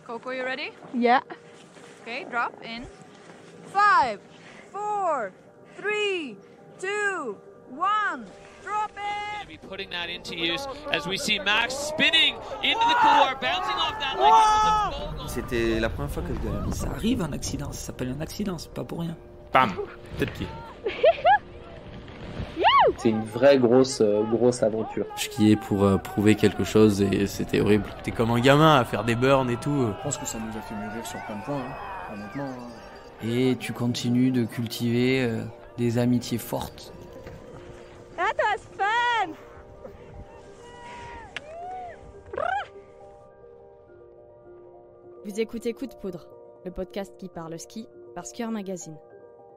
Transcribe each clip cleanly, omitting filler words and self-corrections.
Coco, you ready? Yeah. Okay, drop in 5, 4, 3, 2, 1. Drop it! Be putting that into use as we see Max spinning into the couloir, bouncing off that like it was a goal. C'était la première fois que je galérais. Ça arrive un accident, ça s'appelle un accident, c'est pas pour rien. Bam, tête pied. C'est une vraie grosse aventure. Je skiais pour prouver quelque chose et c'était horrible. T'es comme un gamin à faire des burns et tout. Je pense que ça nous a fait mûrir sur plein de points, honnêtement. Et tu continues de cultiver des amitiés fortes. That was fun! Vous écoutez Coup de Poudre, le podcast qui parle ski par Skieur Magazine.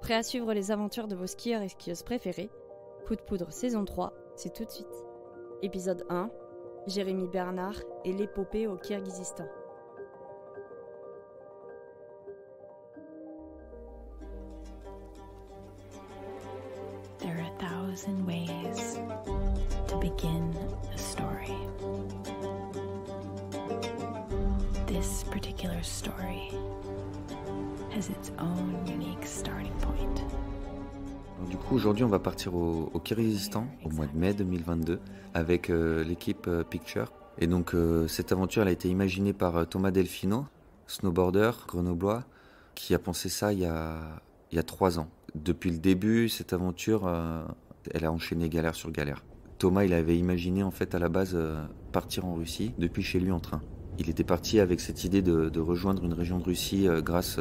Prêt à suivre les aventures de vos skieurs et skieuses préférés? Coup de Poudre saison 3, c'est tout de suite. Épisode 1, Jérémy Bernard et l'épopée au Kirghizistan. There are 1,000 ways to begin a story. This particular story has its own unique starting point. Du coup, aujourd'hui, on va partir au Kirghizistan au mois de mai 2022 avec l'équipe Picture. Et donc, cette aventure elle a été imaginée par Thomas Delfino, snowboarder grenoblois, qui a pensé ça il y a 3 ans. Depuis le début, cette aventure, elle a enchaîné galère sur galère. Thomas, il avait imaginé en fait à la base partir en Russie depuis chez lui en train. Il était parti avec cette idée de rejoindre une région de Russie grâce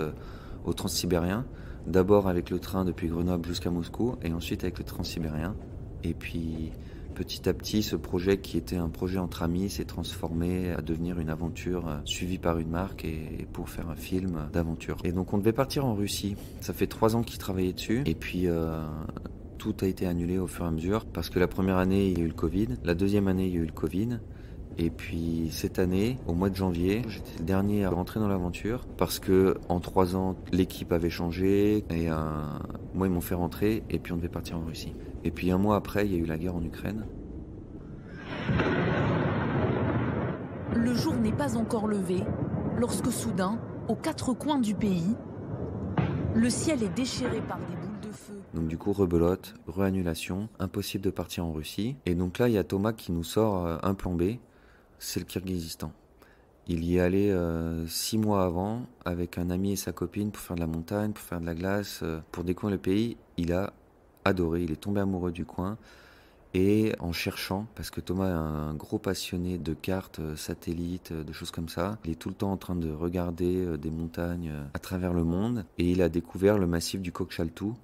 au Transsibérien. D'abord avec le train depuis Grenoble jusqu'à Moscou et ensuite avec le Transsibérien. Et puis petit à petit, ce projet qui était un projet entre amis s'est transformé à devenir une aventure suivie par une marque et pour faire un film d'aventure. Et donc on devait partir en Russie. Ça fait 3 ans qu'il travaillait dessus et puis tout a été annulé au fur et à mesure parce que la première année il y a eu le Covid, la deuxième année il y a eu le Covid. Et puis cette année, au mois de janvier, j'étais le dernier à rentrer dans l'aventure parce que en 3 ans, l'équipe avait changé et moi ils m'ont fait rentrer et puis on devait partir en Russie. Et puis 1 mois après, il y a eu la guerre en Ukraine. Le jour n'est pas encore levé lorsque soudain, aux 4 coins du pays, le ciel est déchiré par des boules de feu. Donc du coup, rebelote, re-annulation, impossible de partir en Russie. Et donc là, il y a Thomas qui nous sort un plan B. C'est le Kirghizistan. Il y est allé 6 mois avant avec un ami et sa copine pour faire de la montagne, pour faire de la glace, pour découvrir le pays. Il a adoré, il est tombé amoureux du coin. Et en cherchant, parce que Thomas est un gros passionné de cartes, satellites, de choses comme ça, il est tout le temps en train de regarder des montagnes à travers le monde. Et il a découvert le massif du Kokchaltou,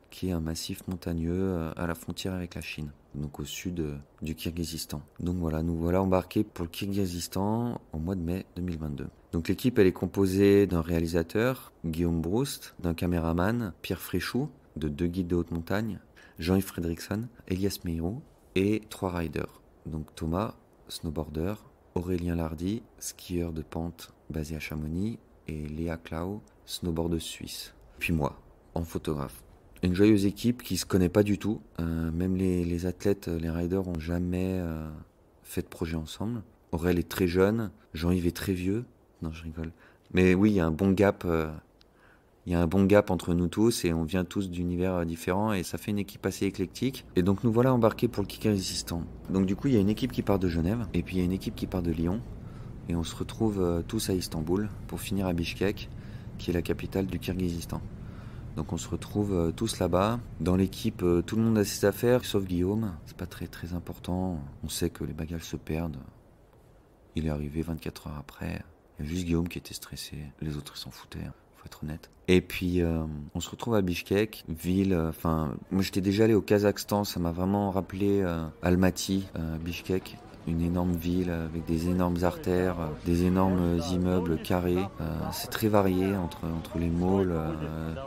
qui est un massif montagneux à la frontière avec la Chine, donc au sud du Kirghizistan. Donc voilà, nous voilà embarqués pour le Kirghizistan au mois de mai 2022. Donc l'équipe elle est composée d'un réalisateur, Guillaume Broust, d'un caméraman, Pierre Fréchou, de 2 guides de haute montagne, Jean-Yves Fredrickson, Elias Meirou et 3 riders. Donc Thomas, snowboarder, Aurélien Lardy, skieur de pente basé à Chamonix, et Léa Clau, snowboardeuse suisse. Puis moi, en photographe. Une joyeuse équipe qui se connaît pas du tout. Même les athlètes, les riders ont jamais fait de projet ensemble. Aurèle est très jeune, Jean-Yves est très vieux. Non, je rigole. Mais oui, il y a un bon gap. Il y a un bon gap entre nous tous et on vient tous d'univers différents et ça fait une équipe assez éclectique. Et donc nous voilà embarqués pour le Kirghizistan. Donc du coup, il y a une équipe qui part de Genève et puis il y a une équipe qui part de Lyon. Et on se retrouve tous à Istanbul pour finir à Bishkek, qui est la capitale du Kirghizistan. Donc on se retrouve tous là-bas. Dans l'équipe, tout le monde a ses affaires, sauf Guillaume. C'est pas très très important. On sait que les bagages se perdent. Il est arrivé 24 heures après. Il y a juste Guillaume qui était stressé. Les autres s'en foutaient, faut être honnête. Et puis on se retrouve à Bishkek, ville... moi j'étais déjà allé au Kazakhstan, ça m'a vraiment rappelé Almaty, Bishkek. Une énorme ville avec des énormes artères, des énormes immeubles carrés. C'est très varié entre les malls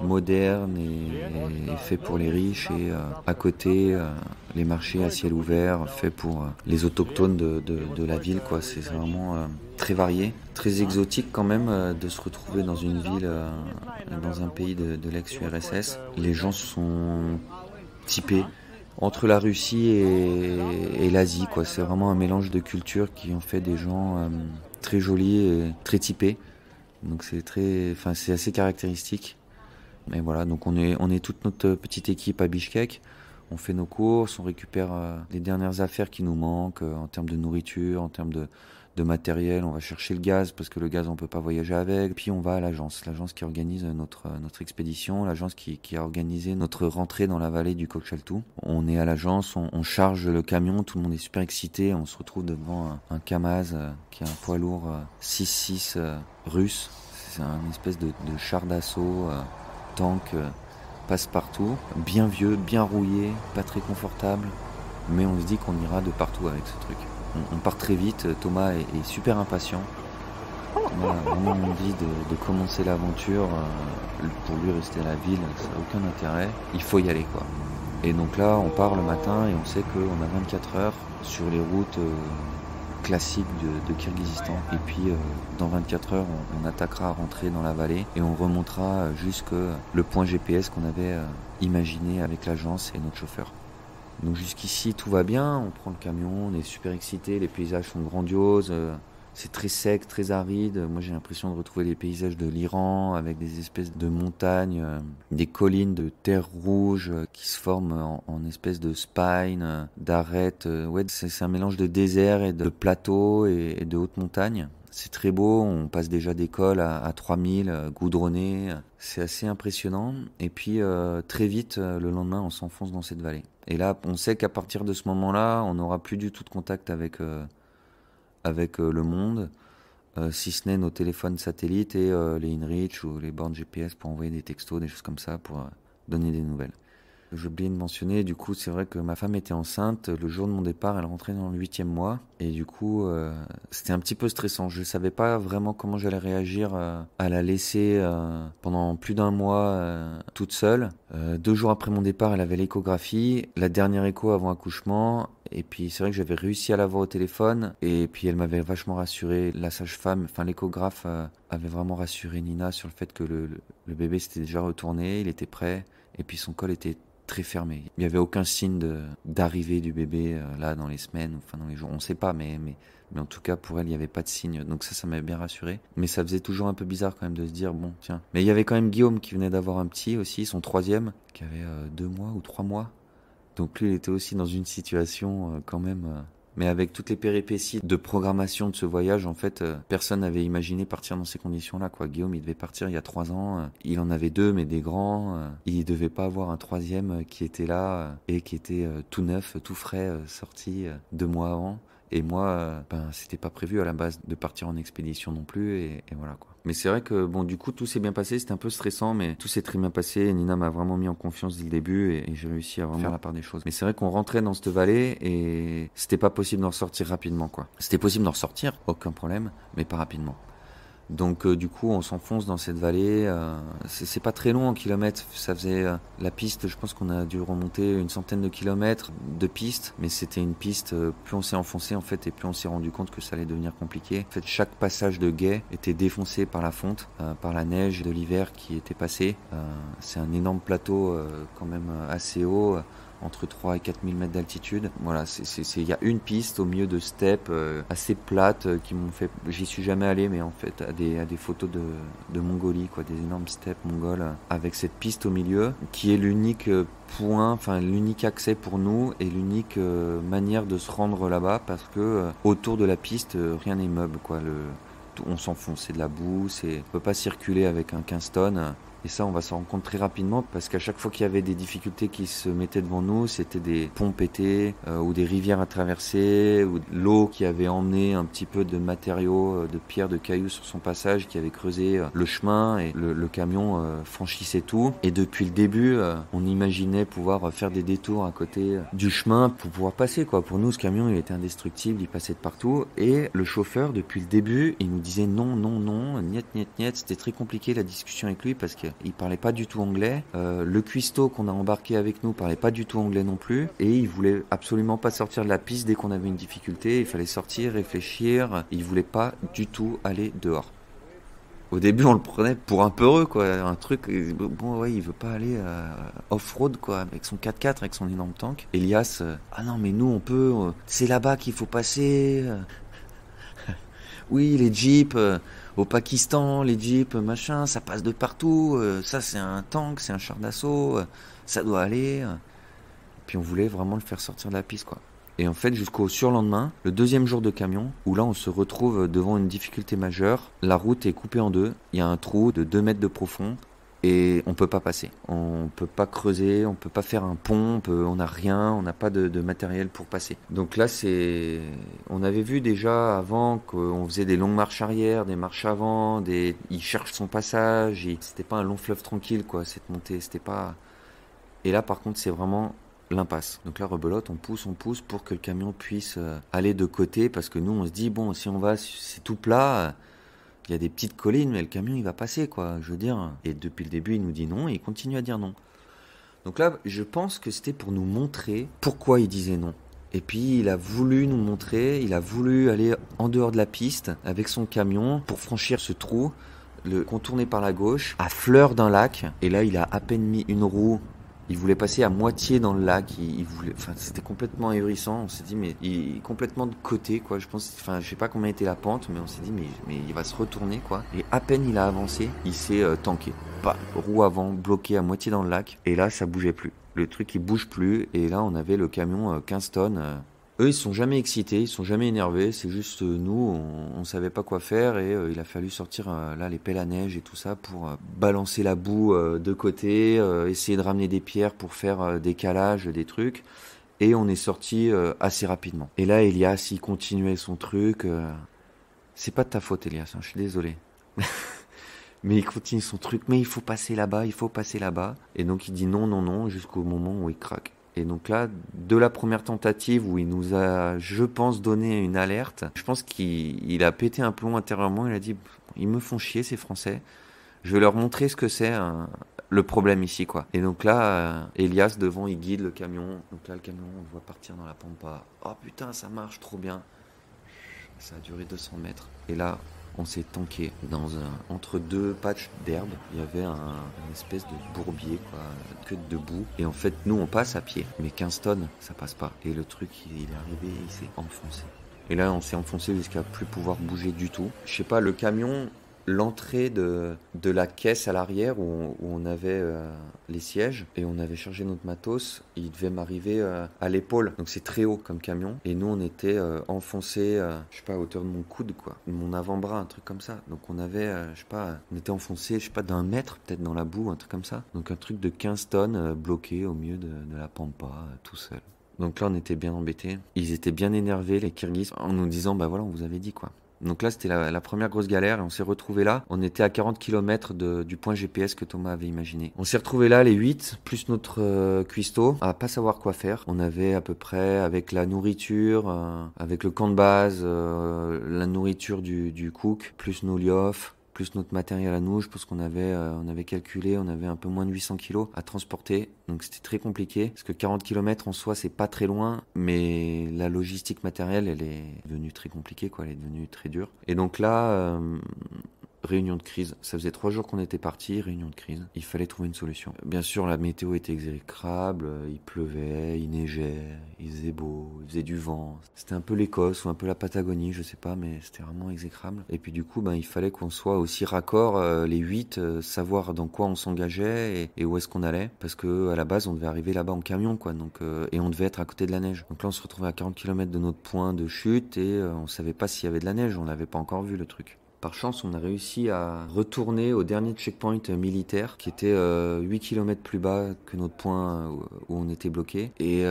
modernes et faits pour les riches et à côté les marchés à ciel ouvert faits pour les autochtones de la ville, quoi. C'est vraiment très varié, très exotique quand même de se retrouver dans une ville, dans un pays de l'ex-URSS. Les gens sont typés entre la Russie et l'Asie, quoi. C'est vraiment un mélange de cultures qui ont fait des gens très jolis et très typés. Donc c'est assez caractéristique. Mais voilà, donc on est toute notre petite équipe à Bichkek. On fait nos courses, on récupère les dernières affaires qui nous manquent en termes de nourriture, en termes de matériel. On va chercher le gaz parce que le gaz on peut pas voyager avec. Puis on va à l'agence qui organise notre expédition, l'agence qui a organisé notre rentrée dans la vallée du Kokchaltou. On est à l'agence, on charge le camion, tout le monde est super excité. On se retrouve devant un Kamaz qui est un poids lourd 6.6 russe. C'est un espèce de char d'assaut, tank. Passe-partout, bien vieux, bien rouillé, pas très confortable, mais on se dit qu'on ira de partout avec ce truc. On part très vite, Thomas est super impatient. On a vraiment envie de commencer l'aventure. Pour lui, rester à la ville, ça n'a aucun intérêt. Il faut y aller, quoi. Et donc là, on part le matin et on sait qu'on a 24 heures sur les routes classique de Kirghizistan. Et puis dans 24 heures, on attaquera à rentrer dans la vallée et on remontera jusque le point GPS qu'on avait imaginé avec l'agence et notre chauffeur. Donc jusqu'ici, tout va bien. On prend le camion, on est super excités. Les paysages sont grandioses. C'est très sec, très aride. Moi, j'ai l'impression de retrouver les paysages de l'Iran avec des espèces de montagnes, des collines de terre rouge qui se forment en espèces de spines, d'arêtes. Ouais, c'est un mélange de désert et de plateaux et de hautes montagnes. C'est très beau. On passe déjà des cols à 3000, goudronnés. C'est assez impressionnant. Et puis, très vite, le lendemain, on s'enfonce dans cette vallée. Et là, on sait qu'à partir de ce moment-là, on n'aura plus du tout de contact avec le monde, si ce n'est nos téléphones satellites et les InReach ou les bornes GPS pour envoyer des textos, des choses comme ça, pour donner des nouvelles. J'ai oublié de mentionner, du coup, c'est vrai que ma femme était enceinte. Le jour de mon départ, elle rentrait dans le 8e mois. Et du coup, c'était un petit peu stressant. Je ne savais pas vraiment comment j'allais réagir à la laisser pendant plus d'un mois toute seule. 2 jours après mon départ, elle avait l'échographie, la dernière écho avant accouchement. Et puis c'est vrai que j'avais réussi à l'avoir au téléphone. Et puis elle m'avait vachement rassuré. La sage-femme, enfin l'échographe, avait vraiment rassuré Nina sur le fait que le bébé s'était déjà retourné, il était prêt. Et puis son col était très fermé. Il n'y avait aucun signe d'arrivée du bébé là dans les semaines, enfin dans les jours. On ne sait pas, mais en tout cas pour elle, il n'y avait pas de signe. Donc ça m'avait bien rassuré. Mais ça faisait toujours un peu bizarre quand même de se dire, bon tiens. Mais il y avait quand même Guillaume qui venait d'avoir un petit aussi, son 3e, qui avait 2 mois ou 3 mois. Donc lui, il était aussi dans une situation quand même... Mais avec toutes les péripéties de programmation de ce voyage, en fait, personne n'avait imaginé partir dans ces conditions-là, quoi. Guillaume, il devait partir il y a 3 ans. Il en avait 2, mais des grands. Il devait pas avoir un 3e qui était là et qui était tout neuf, tout frais, sorti 2 mois avant. Et moi, c'était pas prévu à la base de partir en expédition non plus, et voilà, quoi. Mais c'est vrai que, bon, du coup, tout s'est bien passé, c'était un peu stressant, mais tout s'est très bien passé. Nina m'a vraiment mis en confiance dès le début, et j'ai réussi à vraiment faire la part des choses. Mais c'est vrai qu'on rentrait dans cette vallée, et c'était pas possible d'en sortir rapidement, quoi. C'était possible d'en sortir, aucun problème, mais pas rapidement. Donc du coup on s'enfonce dans cette vallée, c'est pas très long en kilomètres, ça faisait la piste, je pense qu'on a dû remonter une centaine de kilomètres de piste, mais c'était une piste, plus on s'est enfoncé en fait et plus on s'est rendu compte que ça allait devenir compliqué. En fait chaque passage de guet était défoncé par la fonte, par la neige de l'hiver qui était passée. C'est un énorme plateau quand même assez haut, entre 3 et 4000 mètres d'altitude. Voilà, il y a une piste au milieu de steppes assez plates qui m'ont fait... J'y suis jamais allé, mais en fait, à des photos de Mongolie, quoi, des énormes steppes mongoles, avec cette piste au milieu, qui est l'unique point, enfin l'unique accès pour nous et l'unique manière de se rendre là-bas, parce que autour de la piste, rien n'est meuble, quoi. On s'enfonce, c'est de la boue, on peut pas circuler avec un 15 tonnes. Et ça, on va s'en rendre compte très rapidement parce qu'à chaque fois qu'il y avait des difficultés qui se mettaient devant nous, c'était des ponts pétés ou des rivières à traverser ou de l'eau qui avait emmené un petit peu de matériaux, de pierres, de cailloux sur son passage, qui avait creusé le chemin et le camion franchissait tout. Et depuis le début, on imaginait pouvoir faire des détours à côté du chemin pour pouvoir passer, quoi. Pour nous, ce camion, il était indestructible, il passait de partout. Et le chauffeur, depuis le début, il nous disait non, non, non, niet, niet, niet. C'était très compliqué la discussion avec lui parce que il parlait pas du tout anglais. Le cuistot qu'on a embarqué avec nous parlait pas du tout anglais non plus. Et il voulait absolument pas sortir de la piste dès qu'on avait une difficulté. Il fallait sortir, réfléchir. Il voulait pas du tout aller dehors. Au début, on le prenait pour un peureux, quoi. Un truc, bon, ouais, il veut pas aller off-road, quoi, avec son 4x4, avec son énorme tank. Elias, ah non, mais nous, on peut, c'est là-bas qu'il faut passer. oui, les jeeps au Pakistan, les jeeps, machin, ça passe de partout, ça c'est un tank, c'est un char d'assaut, ça doit aller. Puis on voulait vraiment le faire sortir de la piste, quoi. Et en fait, jusqu'au surlendemain, le deuxième jour de camion, où là on se retrouve devant une difficulté majeure, la route est coupée en deux, il y a un trou de 2 mètres de profond, et on peut pas passer. On peut pas creuser, on peut pas faire un pont, on n'a rien, on n'a pas de matériel pour passer. Donc là, on avait vu déjà avant qu'on faisait des longues marches arrière, des marches avant, il cherche son passage, c'était pas un long fleuve tranquille, quoi, cette montée, c'était pas... Et là, par contre, c'est vraiment l'impasse. Donc là, rebelote, on pousse pour que le camion puisse aller de côté, parce que nous, on se dit, bon, si on va, c'est tout plat, il y a des petites collines, mais le camion, il va passer, quoi, je veux dire. Et depuis le début, il nous dit non, et il continue à dire non. Donc là, je pense que c'était pour nous montrer pourquoi il disait non. Et puis, il a voulu nous montrer, il a voulu aller en dehors de la piste avec son camion pour franchir ce trou, le contourner par la gauche, à fleur d'un lac. Et là, il a à peine mis une roue. Il voulait passer à moitié dans le lac, c'était complètement ahurissant. On s'est dit, mais il est complètement de côté, quoi. Je sais pas combien était la pente, mais on s'est dit, mais il va se retourner, quoi. Et à peine il a avancé, il s'est tanké. Roue avant, bloqué à moitié dans le lac. Et là, ça bougeait plus. Le truc, il bouge plus. Et là, on avait le camion 15 tonnes. Eux, ils sont jamais excités, ils sont jamais énervés. C'est juste nous, on savait pas quoi faire et il a fallu sortir là les pelles à neige et tout ça pour balancer la boue de côté, essayer de ramener des pierres pour faire des calages, des trucs. Et on est sorti assez rapidement. Et là, Elias, il continuait son truc. C'est pas de ta faute, Elias, hein, je suis désolé. Mais il continue son truc. Mais il faut passer là-bas, il faut passer là-bas. Et donc il dit non, non, non, jusqu'au moment où il craque. Et donc là, de la première tentative où il nous a, je pense, donné une alerte, je pense qu'il a pété un plomb intérieurement. Il a dit, ils me font chier ces Français. Je vais leur montrer ce que c'est le problème ici, quoi. Et donc là, Elias devant, il guide le camion. Donc là, le camion, on le voit partir dans la pampa. Oh putain, ça marche trop bien. Ça a duré 200 mètres. Et là, on s'est tanké entre deux patchs d'herbe. Il y avait une espèce de bourbier, quoi, que de boue. Et en fait, nous, on passe à pied. Mais 15 tonnes, ça passe pas. Et le truc, il est arrivé, il s'est enfoncé. Et là, on s'est enfoncé jusqu'à plus pouvoir bouger du tout. Je sais pas, le camion, l'entrée de la caisse à l'arrière où on avait les sièges et on avait chargé notre matos, il devait m'arriver à l'épaule. Donc c'est très haut comme camion. Et nous, on était enfoncés, je sais pas, à hauteur de mon coude, quoi. Mon avant-bras, un truc comme ça. Donc on avait, je sais pas, on était enfoncés, je sais pas, d'1 mètre peut-être dans la boue, un truc comme ça. Donc un truc de 15 tonnes bloqué au milieu de la pampa, tout seul. Donc là, on était bien embêtés. Ils étaient bien énervés, les Kirghizes, en nous disant, bah voilà, on vous avait dit, quoi. Donc là, c'était la première grosse galère et on s'est retrouvés là. On était à 40 km du point GPS que Thomas avait imaginé. On s'est retrouvés là, les 8, plus notre cuistot, à pas savoir quoi faire. On avait à peu près, avec la nourriture, avec le camp de base, la nourriture du cook, plus nos liofs, plus notre matériel à nous, je pense qu'on avait calculé, on avait un peu moins de 800 kilos à transporter, donc c'était très compliqué, parce que 40 km en soi, c'est pas très loin, mais la logistique matérielle, elle est devenue très compliquée, quoi, elle est devenue très dure. Et donc là, réunion de crise. Ça faisait 3 jours qu'on était partis, réunion de crise. Il fallait trouver une solution. Bien sûr, la météo était exécrable, il pleuvait, il neigeait, il faisait beau, il faisait du vent. C'était un peu l'Écosse ou un peu la Patagonie, je sais pas, mais c'était vraiment exécrable. Et puis du coup, il fallait qu'on soit aussi raccord, les 8, savoir dans quoi on s'engageait et où est-ce qu'on allait. Parce que à la base, on devait arriver là-bas en camion, quoi. Donc, et on devait être à côté de la neige. Donc là, on se retrouvait à 40 km de notre point de chute et on savait pas s'il y avait de la neige, on l'avait pas encore vu le truc. Par chance, on a réussi à retourner au dernier checkpoint militaire qui était 8 km plus bas que notre point où on était bloqué. Et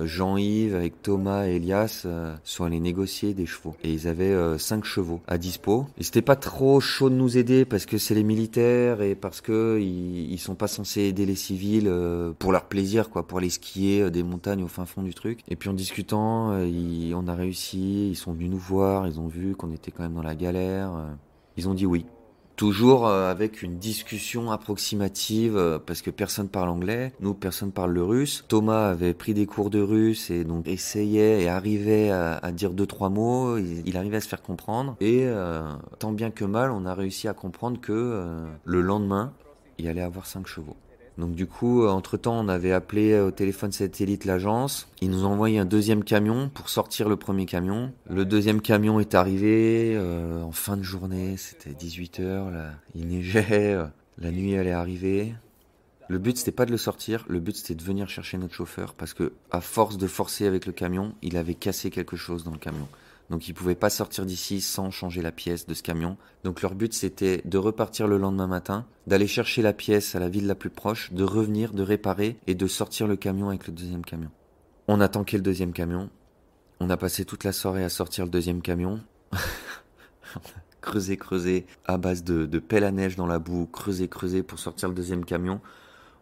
Jean-Yves avec Thomas et Elias sont allés négocier des chevaux. Et ils avaient 5 chevaux à dispo. Et c'était pas trop chaud de nous aider parce que c'est les militaires et parce que ils sont pas censés aider les civils pour leur plaisir, quoi, pour aller skier des montagnes au fin fond du truc. Et puis en discutant, on a réussi, ils sont venus nous voir, ils ont vu qu'on était quand même dans la galère. Ils ont dit oui. Toujours avec une discussion approximative parce que personne parle anglais, nous personne parle le russe. Thomas avait pris des cours de russe et donc essayait et arrivait à dire 2-3 mots, il arrivait à se faire comprendre et tant bien que mal on a réussi à comprendre que le lendemain il allait avoir 5 chevaux. Donc du coup, entre-temps, on avait appelé au téléphone satellite l'agence. Ils nous ont envoyé un deuxième camion pour sortir le premier camion. Le deuxième camion est arrivé en fin de journée, c'était 18h, là. Il neigeait, la nuit elle est arrivée. Le but c'était pas de le sortir, le but c'était de venir chercher notre chauffeur parce que à force de forcer avec le camion, il avait cassé quelque chose dans le camion. Donc ils pouvaient pas sortir d'ici sans changer la pièce de ce camion. Donc leur but c'était de repartir le lendemain matin, d'aller chercher la pièce à la ville la plus proche, de revenir, de réparer et de sortir le camion avec le deuxième camion. On a tanké le deuxième camion, on a passé toute la soirée à sortir le deuxième camion. creuser à base de pelle à neige dans la boue, creuser pour sortir le deuxième camion.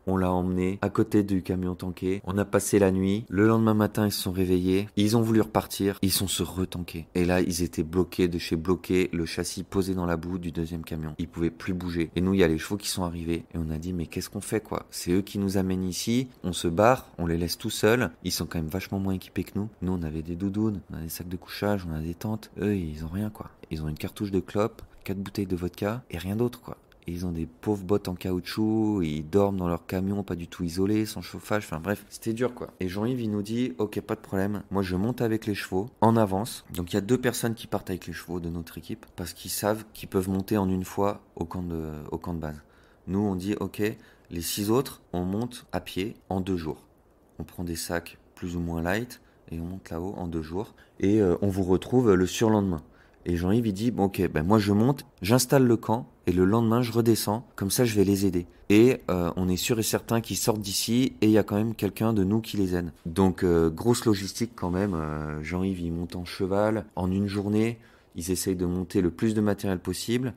On l'a emmené à côté du camion tanké. On a passé la nuit. Le lendemain matin, ils se sont réveillés. Ils ont voulu repartir. Ils sont se retankés. Et là, ils étaient bloqués de chez bloqués. Le châssis posé dans la boue du deuxième camion. Ils pouvaient plus bouger. Et nous, il y a les chevaux qui sont arrivés. Et on a dit, mais qu'est-ce qu'on fait, quoi? C'est eux qui nous amènent ici. On se barre. On les laisse tout seuls. Ils sont quand même vachement moins équipés que nous. Nous, on avait des doudounes. On a des sacs de couchage. On a des tentes. Eux, ils ont rien, quoi. Ils ont une cartouche de clope, 4 bouteilles de vodka et rien d'autre, quoi. Ils ont des pauvres bottes en caoutchouc, ils dorment dans leur camion, pas du tout isolés, sans chauffage, enfin bref, c'était dur quoi. Et Jean-Yves il nous dit, ok pas de problème, moi je monte avec les chevaux, en avance. Donc il y a 2 personnes qui partent avec les chevaux de notre équipe, parce qu'ils savent qu'ils peuvent monter en une fois au camp de base. Nous on dit, ok, les 6 autres, on monte à pied en 2 jours. On prend des sacs plus ou moins light, et on monte là-haut en 2 jours, et on vous retrouve le surlendemain. Et Jean-Yves il dit, bon ok, ben moi je monte, j'installe le camp, et le lendemain je redescends, comme ça je vais les aider. Et on est sûr et certain qu'ils sortent d'ici, et il y a quand même quelqu'un de nous qui les aide. Donc grosse logistique quand même, Jean-Yves il monte en cheval, en une journée, ils essayent de monter le plus de matériel possible,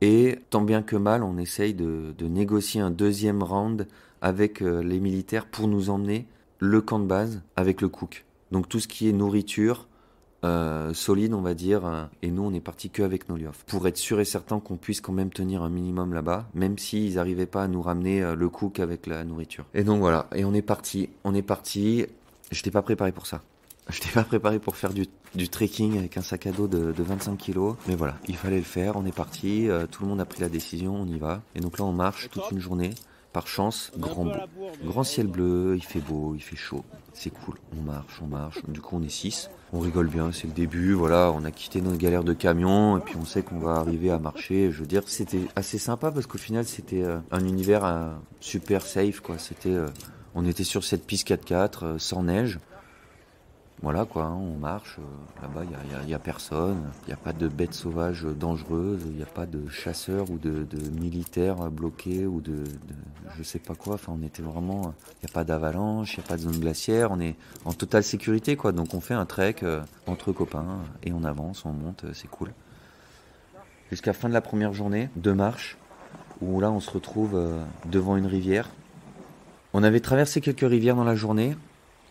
et tant bien que mal on essaye de négocier un deuxième round avec les militaires pour nous emmener le camp de base avec le cook. Donc tout ce qui est nourriture, solide on va dire, et nous on est parti que avec nos liofs pour être sûr et certain qu'on puisse quand même tenir un minimum là-bas, même s'ils n'arrivaient pas à nous ramener le cook avec la nourriture. Et donc voilà, et on est parti. J'étais pas préparé pour ça. J'étais pas préparé pour faire du trekking avec un sac à dos de 25 kilos, mais voilà, il fallait le faire. On est parti, tout le monde a pris la décision, on y va. Et donc là on marche toute une journée. Par chance, grand ciel bleu, il fait beau, il fait chaud, c'est cool, on marche, du coup on est 6, on rigole bien, c'est le début, voilà, on a quitté notre galère de camion, et puis on sait qu'on va arriver à marcher, je veux dire, c'était assez sympa, parce qu'au final c'était un univers super safe, quoi, on était sur cette piste 4x4, sans neige, voilà quoi, hein, on marche, là-bas il y a personne, il n'y a pas de bêtes sauvages dangereuses, il n'y a pas de chasseurs ou de militaires bloqués ou de je sais pas quoi, enfin on était vraiment, il n'y a pas d'avalanche, il n'y a pas de zone glaciaire, on est en totale sécurité quoi, donc on fait un trek entre copains et on avance, on monte, c'est cool. Jusqu'à la fin de la première journée de marche, où là on se retrouve devant une rivière. On avait traversé quelques rivières dans la journée,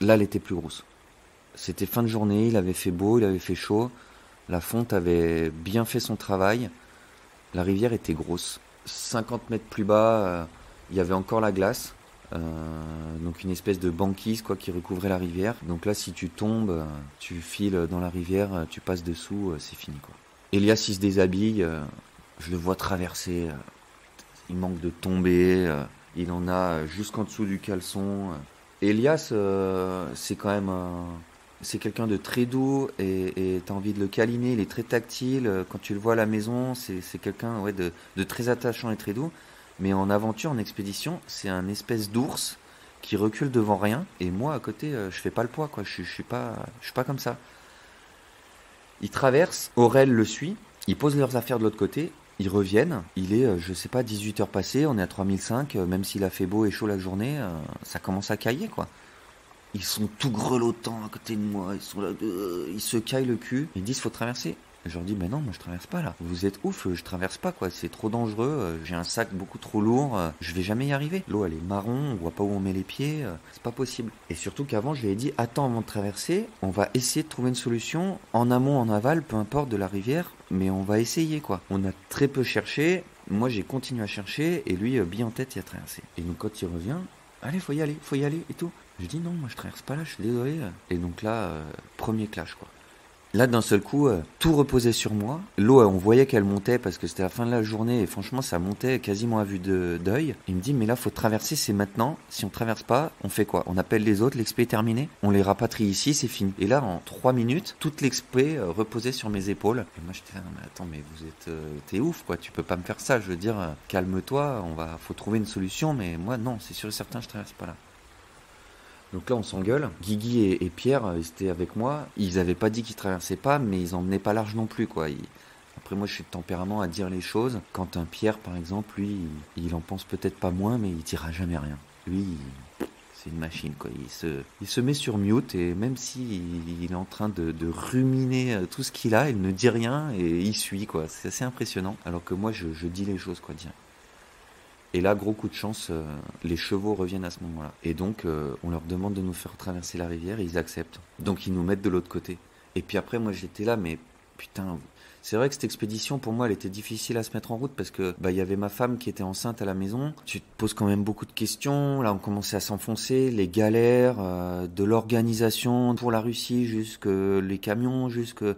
là elle était plus grosse. C'était fin de journée, il avait fait beau, il avait fait chaud, la fonte avait bien fait son travail, la rivière était grosse. 50 mètres plus bas, il y avait encore la glace, donc une espèce de banquise quoi, qui recouvrait la rivière. Donc là si tu tombes, tu files dans la rivière, tu passes dessous, c'est fini quoi. Elias il se déshabille, je le vois traverser, il manque de tomber, il en a jusqu'en dessous du caleçon. Elias c'est quand même c'est quelqu'un de très doux et t'as envie de le câliner, il est très tactile, quand tu le vois à la maison, c'est quelqu'un ouais, de très attachant et très doux, mais en aventure, en expédition, c'est un espèce d'ours qui recule devant rien, et moi à côté, je fais pas le poids, quoi. Je suis pas comme ça. Ils traversent, Aurel le suit, ils posent leurs affaires de l'autre côté, ils reviennent, il est, je sais pas, 18h passées, on est à 3005, même s'il a fait beau et chaud la journée, ça commence à cailler, quoi. Ils sont tout grelottants à côté de moi, ils sont là, ils se caillent le cul. Ils disent faut traverser. Je leur dis mais non, moi je traverse pas là. Vous êtes ouf, je traverse pas quoi, c'est trop dangereux, j'ai un sac beaucoup trop lourd, je vais jamais y arriver. L'eau elle est marron, on voit pas où on met les pieds, c'est pas possible. Et surtout qu'avant je lui ai dit attends avant de traverser, on va essayer de trouver une solution en amont, en aval, peu importe de la rivière, mais on va essayer quoi. On a très peu cherché, moi j'ai continué à chercher et lui bien en tête il a traversé. Et donc quand il revient, allez faut y aller et tout. Je dis non, moi je traverse pas là, je suis désolé. Et donc là, premier clash quoi. Là, d'un seul coup, tout reposait sur moi. L'eau, on voyait qu'elle montait parce que c'était la fin de la journée et franchement, ça montait quasiment à vue d'œil. Il me dit, mais là, faut traverser, c'est maintenant. Si on traverse pas, on fait quoi? On appelle les autres, l'expé est terminé. On les rapatrie ici, c'est fini. Et là, en 3 minutes, toute l'expé reposait sur mes épaules. Et moi, j'étais là, non, mais attends, mais vous êtes, t'es ouf, quoi. Tu peux pas me faire ça. Je veux dire, calme-toi, faut trouver une solution. Mais moi, non, c'est sûr et certain, je traverse pas là. Donc là, on s'engueule. Guigui et Pierre, ils étaient avec moi. Ils avaient pas dit qu'ils traversaient pas, mais ils emmenaient pas large non plus, quoi. Après, moi, je suis de tempérament à dire les choses. Quand un Pierre, par exemple, lui, il en pense peut-être pas moins, mais il dira jamais rien. Lui, c'est une machine, quoi. Il se met sur mute et même si il est en train de ruminer tout ce qu'il a, il ne dit rien et il suit, quoi. C'est assez impressionnant. Alors que moi, je dis les choses, quoi, direct. Et là, gros coup de chance, les chevaux reviennent à ce moment-là. Et donc, on leur demande de nous faire traverser la rivière et ils acceptent. Donc, ils nous mettent de l'autre côté. Et puis après, moi, j'étais là, mais putain, c'est vrai que cette expédition, pour moi, elle était difficile à se mettre en route parce que y avait ma femme qui était enceinte à la maison. Tu te poses quand même beaucoup de questions. Là, on commençait à s'enfoncer, les galères, de l'organisation pour la Russie, jusque les camions,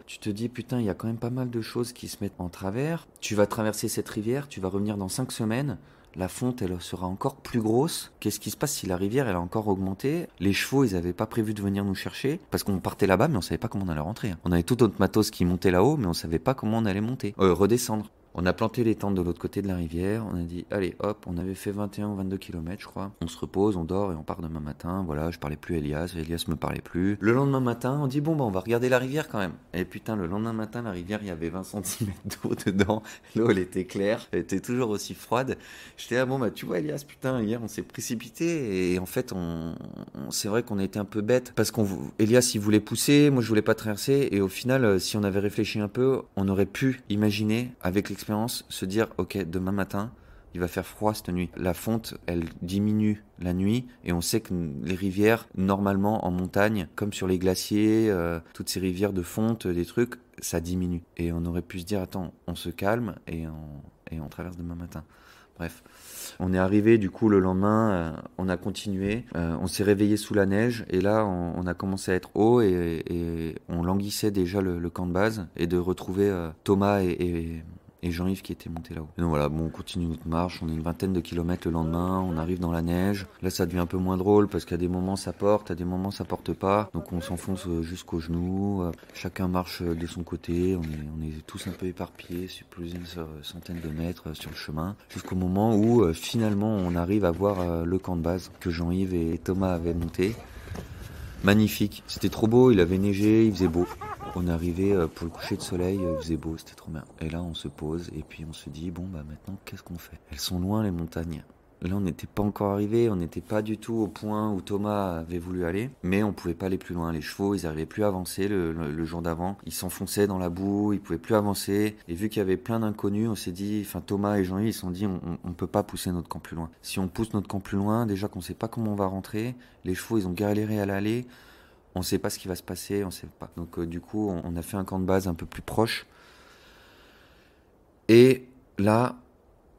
tu te dis, putain, il y a quand même pas mal de choses qui se mettent en travers. Tu vas traverser cette rivière, tu vas revenir dans 5 semaines. La fonte, elle sera encore plus grosse. Qu'est-ce qui se passe si la rivière, elle a encore augmenté? Les chevaux, ils avaient pas prévu de venir nous chercher parce qu'on partait là-bas, mais on savait pas comment on allait rentrer. On avait tout notre matos qui montait là-haut, mais on savait pas comment on allait redescendre. On a planté les tentes de l'autre côté de la rivière. On a dit, allez, hop, on avait fait 21 ou 22 km, je crois. On se repose, on dort et on part demain matin. Voilà, je parlais plus à Elias me parlait plus. Le lendemain matin, on dit, bon, on va regarder la rivière quand même. Et putain, le lendemain matin, la rivière, il y avait 20 cm d'eau dedans. L'eau, elle était claire. Elle était toujours aussi froide. J'étais là, tu vois, Elias, putain, hier, on s'est précipité. Et en fait, c'est vrai qu'on a été un peu bête parce Elias, il voulait pousser. Moi, je voulais pas traverser. Et au final, si on avait réfléchi un peu, on aurait pu imaginer, avec l'expérience, se dire, ok, demain matin, il va faire froid cette nuit. La fonte, elle diminue la nuit et on sait que les rivières, normalement en montagne, comme sur les glaciers, toutes ces rivières de fonte, des trucs, ça diminue. Et on aurait pu se dire, attends, on se calme et on traverse demain matin. Bref, on est arrivé du coup le lendemain, on a continué, on s'est réveillé sous la neige et là on a commencé à être haut et on languissait déjà le camp de base et de retrouver Thomas et Jean-Yves qui était monté là-haut. Et donc voilà, on continue notre marche, on est une 20aine de kilomètres le lendemain, on arrive dans la neige. Là ça devient un peu moins drôle parce qu'à des moments ça porte, à des moments ça porte pas. Donc on s'enfonce jusqu'aux genoux, chacun marche de son côté, on est tous un peu éparpillés sur plusieurs centaines de mètres sur le chemin. Jusqu'au moment où finalement on arrive à voir le camp de base que Jean-Yves et Thomas avaient monté. Magnifique, c'était trop beau, il avait neigé, il faisait beau. On est arrivé pour le coucher de soleil, il faisait beau, c'était trop bien. Et là on se pose et puis on se dit, bon maintenant qu'est-ce qu'on fait? Elles sont loin les montagnes. Là on n'était pas encore arrivé, on n'était pas du tout au point où Thomas avait voulu aller. Mais on pouvait pas aller plus loin, les chevaux ils n'arrivaient plus à avancer le jour d'avant. Ils s'enfonçaient dans la boue, ils pouvaient plus avancer. Et vu qu'il y avait plein d'inconnus, on s'est dit, Thomas et Jean-Yves ils se sont dit, on peut pas pousser notre camp plus loin. Si on pousse notre camp plus loin, déjà qu'on sait pas comment on va rentrer, les chevaux ils ont galéré à l'aller. On ne sait pas ce qui va se passer, on ne sait pas. Donc du coup, on a fait un camp de base un peu plus proche. Et là,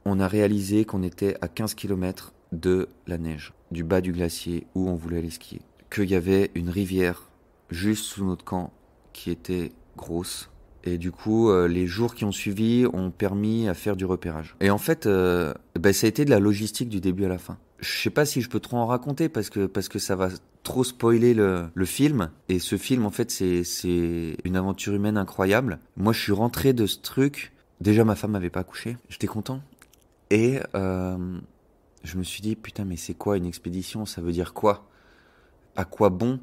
on a réalisé qu'on était à 15 km de la neige, du bas du glacier où on voulait aller skier. Qu'il y avait une rivière juste sous notre camp qui était grosse. Et du coup, les jours qui ont suivi ont permis à faire du repérage. Et en fait, ça a été de la logistique du début à la fin. Je sais pas si je peux trop en raconter parce que ça va trop spoiler le film. Et ce film, en fait, c'est une aventure humaine incroyable. Moi, je suis rentré de ce truc. Déjà, ma femme m'avait pas accouché. J'étais content. Et je me suis dit, putain, mais c'est quoi une expédition? Ça veut dire quoi? À quoi bon?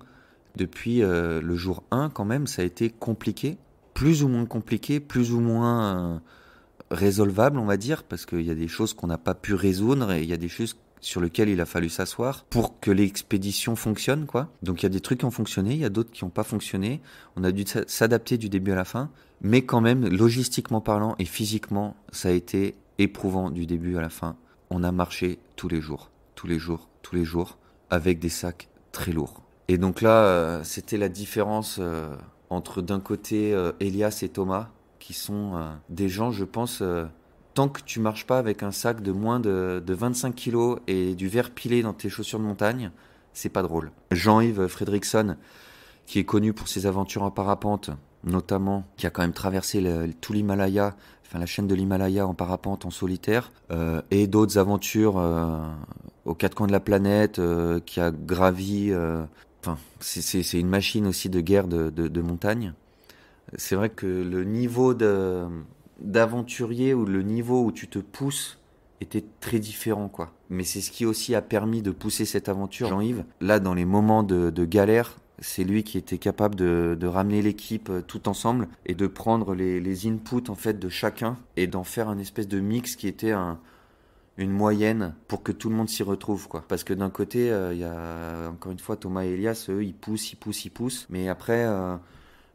Depuis le jour 1, quand même, ça a été compliqué. Plus ou moins compliqué, plus ou moins résolvable, on va dire, parce qu'il y a des choses qu'on n'a pas pu résoudre et il y a des choses sur lesquelles il a fallu s'asseoir pour que l'expédition fonctionne, quoi. Donc il y a des trucs qui ont fonctionné, il y a d'autres qui n'ont pas fonctionné. On a dû s'adapter du début à la fin, mais quand même, logistiquement parlant et physiquement, ça a été éprouvant du début à la fin. On a marché tous les jours, avec des sacs très lourds. Et donc là, c'était la différence entre d'un côté Elias et Thomas, qui sont des gens, je pense, tant que tu marches pas avec un sac de moins de 25 kilos et du verre pilé dans tes chaussures de montagne, c'est pas drôle. Jean-Yves Fredriksson, qui est connu pour ses aventures en parapente, notamment, qui a quand même traversé tout l'Himalaya, enfin la chaîne de l'Himalaya en parapente, en solitaire, et d'autres aventures aux quatre coins de la planète, qui a gravi... Enfin, c'est une machine aussi de guerre de montagne. C'est vrai que le niveau d'aventurier ou le niveau où tu te pousses était très différent, quoi. Mais c'est ce qui aussi a permis de pousser cette aventure. Jean-Yves, là, dans les moments de galère, c'est lui qui était capable de ramener l'équipe tout ensemble et de prendre les inputs en fait de chacun et d'en faire un espèce de mix qui était une moyenne pour que tout le monde s'y retrouve, quoi. Parce que d'un côté, il y a encore une fois Thomas et Elias, eux, ils poussent. Mais après,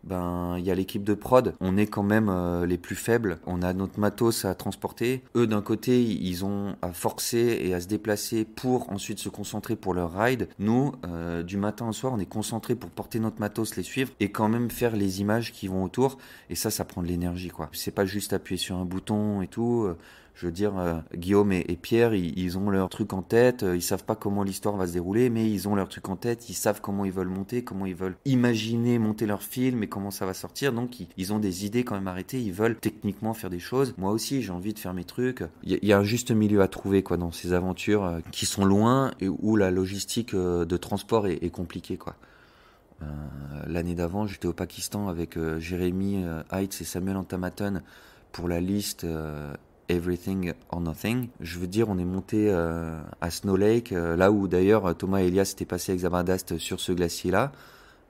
il y a l'équipe de prod. On est quand même les plus faibles. On a notre matos à transporter. Eux, d'un côté, ils ont à forcer et à se déplacer pour ensuite se concentrer pour leur ride. Nous, du matin au soir, on est concentrés pour porter notre matos, les suivre et quand même faire les images qui vont autour. Et ça prend de l'énergie, quoi. C'est pas juste appuyer sur un bouton et tout. Je veux dire, Guillaume et Pierre, ils ont leur truc en tête, ils savent pas comment l'histoire va se dérouler, mais ils ont leur truc en tête, ils savent comment ils veulent monter, comment ils veulent imaginer monter leur film et comment ça va sortir. Donc, ils ont des idées quand même arrêtées, ils veulent techniquement faire des choses. Moi aussi, j'ai envie de faire mes trucs. Il y a un juste milieu à trouver, quoi, dans ces aventures qui sont loin et où la logistique de transport est compliquée, quoi. L'année d'avant, j'étais au Pakistan avec Jérémy Heitz et Samuel Antamaton pour la liste Everything or Nothing. Je veux dire, on est monté à Snow Lake, là où d'ailleurs Thomas et Elias étaient passés avec Zabardast sur ce glacier-là.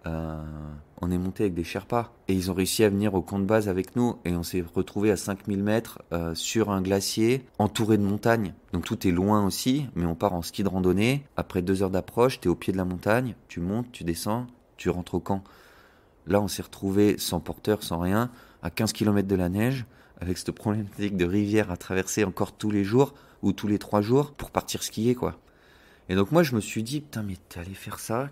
On est monté avec des Sherpas et ils ont réussi à venir au camp de base avec nous et on s'est retrouvé à 5000 mètres sur un glacier entouré de montagnes. Donc tout est loin aussi, mais on part en ski de randonnée. Après 2 heures d'approche, t'es au pied de la montagne, tu montes, tu descends, tu rentres au camp. Là, on s'est retrouvé sans porteur, sans rien, à 15 km de la neige, avec cette problématique de rivière à traverser encore tous les jours ou tous les 3 jours pour partir skier, quoi. Et donc moi je me suis dit, putain mais t'es allé faire ça,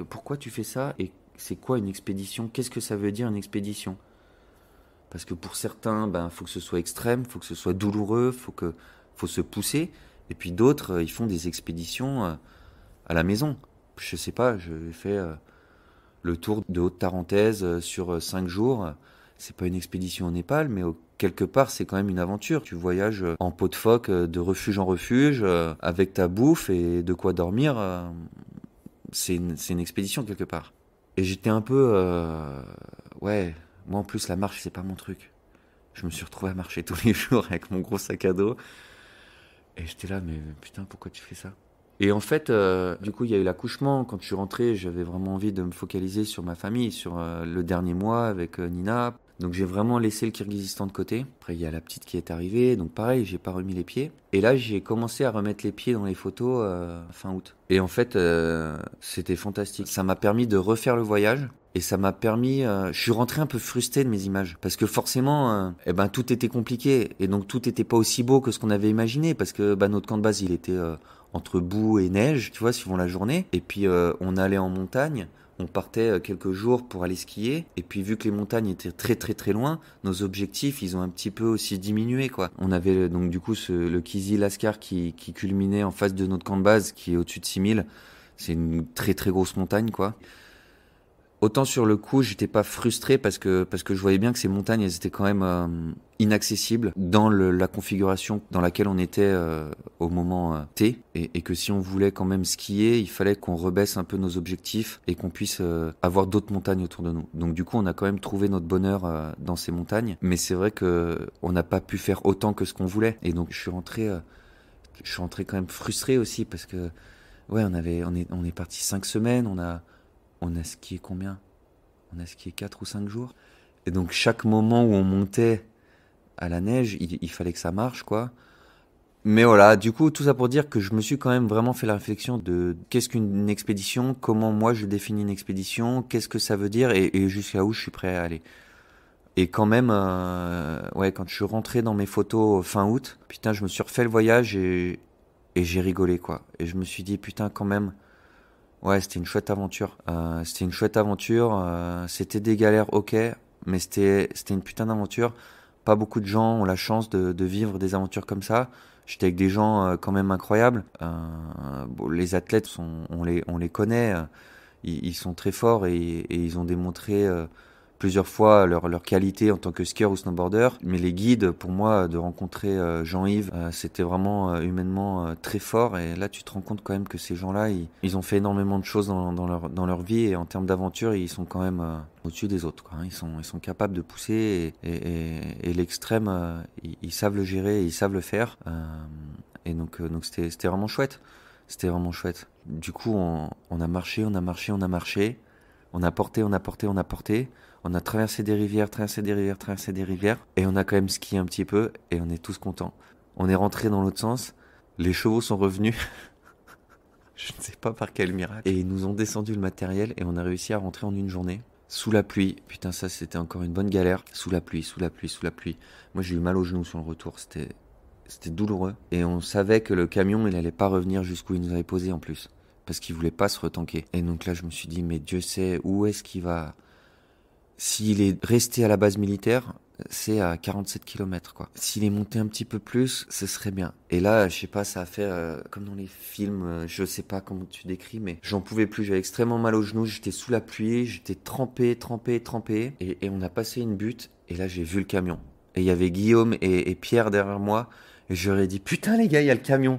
pourquoi tu fais ça et c'est quoi une expédition? Qu'est-ce que ça veut dire une expédition? Parce que pour certains, faut que ce soit extrême, faut que ce soit douloureux, faut se pousser. Et puis d'autres, ils font des expéditions à la maison. Je sais pas, j'ai fait le tour de Haute-Tarentaise sur 5 jours. C'est pas une expédition au Népal, mais quelque part, c'est quand même une aventure. Tu voyages en peau de phoque, de refuge en refuge, avec ta bouffe et de quoi dormir. C'est une expédition quelque part. Et j'étais un peu... moi en plus, la marche, c'est pas mon truc. Je me suis retrouvé à marcher tous les jours avec mon gros sac à dos. Et j'étais là, mais putain, pourquoi tu fais ça? Et en fait, du coup, il y a eu l'accouchement. Quand je suis rentré, j'avais vraiment envie de me focaliser sur ma famille, sur le dernier mois avec Nina. Donc j'ai vraiment laissé le Kirghizistan de côté. Après, il y a la petite qui est arrivée. Donc pareil, j'ai pas remis les pieds. Et là, j'ai commencé à remettre les pieds dans les photos fin août. Et en fait, c'était fantastique. Ça m'a permis de refaire le voyage. Et ça m'a permis... je suis rentré un peu frustré de mes images. Parce que forcément, tout était compliqué. Et donc tout était pas aussi beau que ce qu'on avait imaginé. Parce que notre camp de base, il était entre boue et neige, tu vois, suivant la journée. Et puis on allait en montagne. On partait quelques jours pour aller skier. Et puis vu que les montagnes étaient très très très loin, nos objectifs, ils ont un petit peu aussi diminué, quoi. On avait donc du coup le Kizi Lascar qui culminait en face de notre camp de base, qui est au-dessus de 6000. C'est une très très grosse montagne, quoi. Autant sur le coup, j'étais pas frustré parce que je voyais bien que ces montagnes, elles étaient quand même inaccessibles dans la configuration dans laquelle on était au moment T. Et que si on voulait quand même skier, il fallait qu'on rebaisse un peu nos objectifs et qu'on puisse avoir d'autres montagnes autour de nous. Donc du coup, on a quand même trouvé notre bonheur dans ces montagnes. Mais c'est vrai que on n'a pas pu faire autant que ce qu'on voulait. Et donc je suis rentré quand même frustré aussi parce que ouais, on est parti 5 semaines, on a skié combien? On a skié 4 ou 5 jours. Et donc, chaque moment où on montait à la neige, il fallait que ça marche, quoi. Mais voilà, du coup, tout ça pour dire que je me suis quand même vraiment fait la réflexion de qu'est-ce qu'une expédition, comment moi je définis une expédition, qu'est-ce que ça veut dire et jusqu'à où je suis prêt à aller. Et quand même, quand je suis rentré dans mes photos fin août, putain, je me suis refait le voyage et j'ai rigolé, quoi. Et je me suis dit, putain, quand même... Ouais, c'était une chouette aventure. C'était des galères, ok, mais c'était une putain d'aventure. Pas beaucoup de gens ont la chance de vivre des aventures comme ça. J'étais avec des gens quand même incroyables. Les athlètes, on les connaît. Ils sont très forts et ils ont démontré plusieurs fois leur qualité en tant que skieur ou snowboarder. Mais les guides, pour moi, de rencontrer Jean-Yves, c'était vraiment humainement très fort. Et là, tu te rends compte quand même que ces gens-là, ils ont fait énormément de choses dans leur vie. Et en termes d'aventure, ils sont quand même au-dessus des autres, quoi. Ils sont capables de pousser. Et l'extrême, ils savent le gérer, ils savent le faire. Et donc c'était vraiment chouette. C'était vraiment chouette. Du coup, on a marché. On a porté. On a traversé des rivières. Et on a quand même skié un petit peu. Et on est tous contents. On est rentré dans l'autre sens. Les chevaux sont revenus. Je ne sais pas par quel miracle. Et ils nous ont descendu le matériel. Et on a réussi à rentrer en une journée. Sous la pluie. Putain, ça, c'était encore une bonne galère. Sous la pluie. Moi, j'ai eu mal aux genoux sur le retour. C'était douloureux. Et on savait que le camion, il allait pas revenir jusqu'où il nous avait posé en plus. Parce qu'il voulait pas se retanquer. Et donc là, je me suis dit, mais Dieu sait où est-ce qu'il va... S'il est resté à la base militaire, c'est à 47 km, quoi. S'il est monté un petit peu plus, ce serait bien. Et là, je sais pas, ça a fait comme dans les films, je sais pas comment tu décris, mais j'en pouvais plus. J'avais extrêmement mal aux genoux, j'étais sous la pluie, j'étais trempé. Et on a passé une butte, et là, j'ai vu le camion. Et il y avait Guillaume et Pierre derrière moi. Et je leur ai dit, putain les gars, il y a le camion.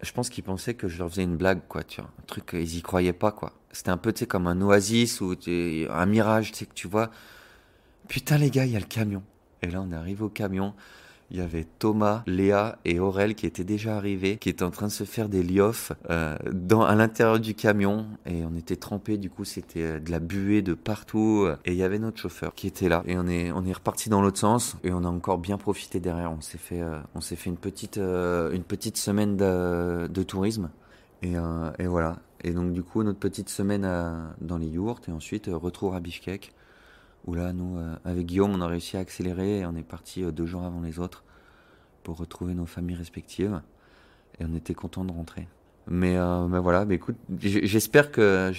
Je pense qu'ils pensaient que je leur faisais une blague, quoi, tu vois. Un truc, ils y croyaient pas, quoi. C'était un peu, tu sais, comme un oasis ou un mirage, tu sais, que tu vois. Putain les gars, il y a le camion. Et là, on est arrivé au camion. Il y avait Thomas, Léa et Aurel qui étaient déjà arrivés, qui étaient en train de se faire des liofs à l'intérieur du camion. Et on était trempés, du coup, c'était de la buée de partout. Et il y avait notre chauffeur qui était là. Et on est reparti dans l'autre sens. Et on a encore bien profité derrière. On s'est fait une petite semaine de tourisme. Et voilà. Et donc, du coup, notre petite semaine dans les yourtes. Et ensuite, retour à Bishkek. Où là, nous, avec Guillaume, on a réussi à accélérer et on est parti 2 jours avant les autres pour retrouver nos familles respectives. Et on était contents de rentrer. Mais voilà, écoute, j'espère que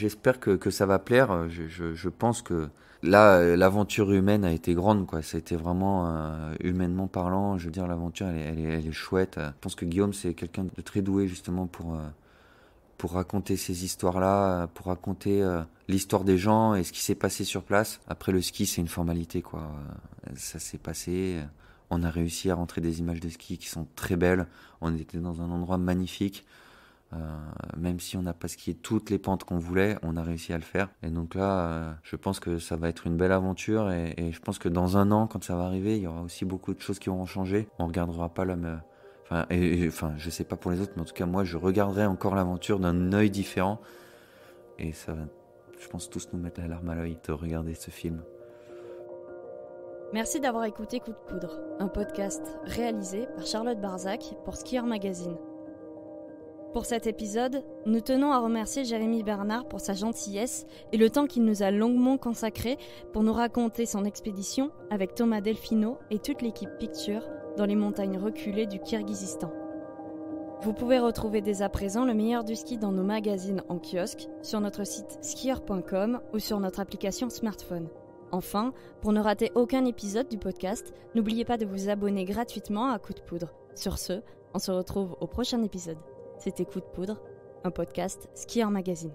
ça va plaire. Je pense que là, l'aventure humaine a été grande, quoi. Ça a été vraiment humainement parlant. Je veux dire, l'aventure, elle est chouette. Je pense que Guillaume, c'est quelqu'un de très doué justement pour raconter ces histoires-là, pour raconter l'histoire des gens et ce qui s'est passé sur place. Après, le ski, c'est une formalité, quoi. Ça s'est passé. On a réussi à rentrer des images de ski qui sont très belles. On était dans un endroit magnifique. Même si on n'a pas skié toutes les pentes qu'on voulait, on a réussi à le faire. Et donc là, je pense que ça va être une belle aventure. Et je pense que dans 1 an, quand ça va arriver, il y aura aussi beaucoup de choses qui auront changé. On ne regardera pas je sais pas pour les autres, mais en tout cas, moi, je regarderai encore l'aventure d'un œil différent. Et ça va, je pense, tous nous mettre la larme à l'œil de regarder ce film. Merci d'avoir écouté Coup de Poudre, un podcast réalisé par Charlotte Barzac pour Skieur Magazine. Pour cet épisode, nous tenons à remercier Jérémy Bernard pour sa gentillesse et le temps qu'il nous a longuement consacré pour nous raconter son expédition avec Thomas Delfino et toute l'équipe Picture dans les montagnes reculées du Kirghizistan. Vous pouvez retrouver dès à présent le meilleur du ski dans nos magazines en kiosque, sur notre site skieur.com ou sur notre application smartphone. Enfin, pour ne rater aucun épisode du podcast, n'oubliez pas de vous abonner gratuitement à Coup de Poudre. Sur ce, on se retrouve au prochain épisode. C'était Coup de Poudre, un podcast Skieur Magazine.